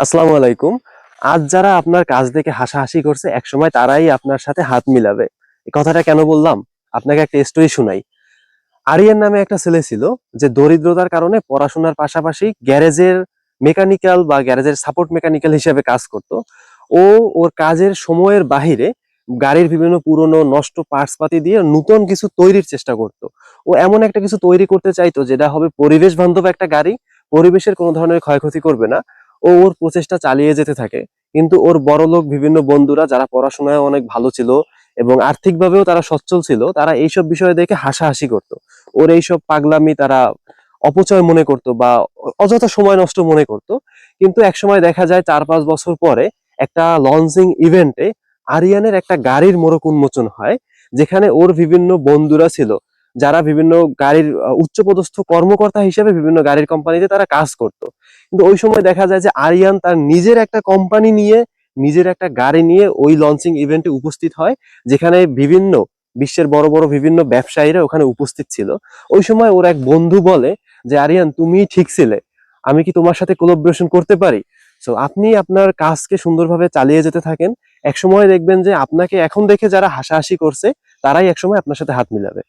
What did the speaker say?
আসসালামু আলাইকুম। আজ যারা আপনার কাজ দেখে হাসাহাসি করছে একসময় তারাই আপনার সাথে হাত মিলাবে। এই কথাটা কেন বললাম? আপনাকে একটা স্টোরি শুনাই। আরিয়ান নামে একটা ছেলে ছিল যে দরিদ্রতার কারণে পড়াশোনার পাশাপাশি গ্যারেজের মেকানিক্যাল বা গ্যারেজের সাপোর্ট মেকানিক্যাল হিসেবে কাজ করত। ও ওর কাজের সময়ের বাহিরে গাড়ির বিভিন্ন পুরনো নষ্ট পার্টস পাতি দিয়ে নতুন কিছু তৈরির চেষ্টা করত। ও এমন একটা কিছু তৈরি করতে চাইতো যেটা হবে পরিবেশ বান্ধব একটা গাড়ি, পরিবেশের কোনো ধরনের ক্ষয়ক্ষতি করবে না। ও ওর প্রচেষ্টা চালিয়ে যেতে থাকে। কিন্তু ওর বড়লোক বিভিন্ন বন্ধুরা যারা পড়াশোনায় অনেক ভালো ছিল এবং আর্থিকভাবেও তারা সচ্ছল ছিল, তারা এইসব বিষয় দেখে হাসাহাসি করত। ওর এইসব পাগলামি তারা অপচয় মনে করতো বা অযথা সময় নষ্ট মনে করতো। কিন্তু একসময় দেখা যায় 4-5 বছর পরে একটা লঞ্চিং ইভেন্টে আরিয়ানের একটা গাড়ির মোড়ক উন্মোচন হয়, যেখানে ওর বিভিন্ন বন্ধুরা ছিল যারা বিভিন্ন গাড়ির উচ্চপদস্থ কর্মকর্তা হিসেবে বিভিন্ন গাড়ির কোম্পানিতে তারা কাজ করত। কিন্তু ওই সময় দেখা যায় যে আরিয়ান তার নিজের একটা কোম্পানি নিয়ে, নিজের একটা গাড়ি নিয়ে ওই লঞ্চিং ইভেন্টে উপস্থিত হয়, যেখানে বিভিন্ন বিশ্বের বড় বড় বিভিন্ন ব্যবসায়ীরা ওখানে উপস্থিত ছিল। ওই সময় ওর এক বন্ধু বলে যে আরিয়ান, তুমি ঠিক ছিলে, আমি কি তোমার সাথে কোলাবোরেশন করতে পারি? সো আপনি আপনার কাজকে সুন্দরভাবে চালিয়ে যেতে থাকেন। একসময় দেখবেন যে আপনাকে এখন দেখে যারা হাসাহাসি করছে তারাই একসময় আপনার সাথে হাত মিলাবে।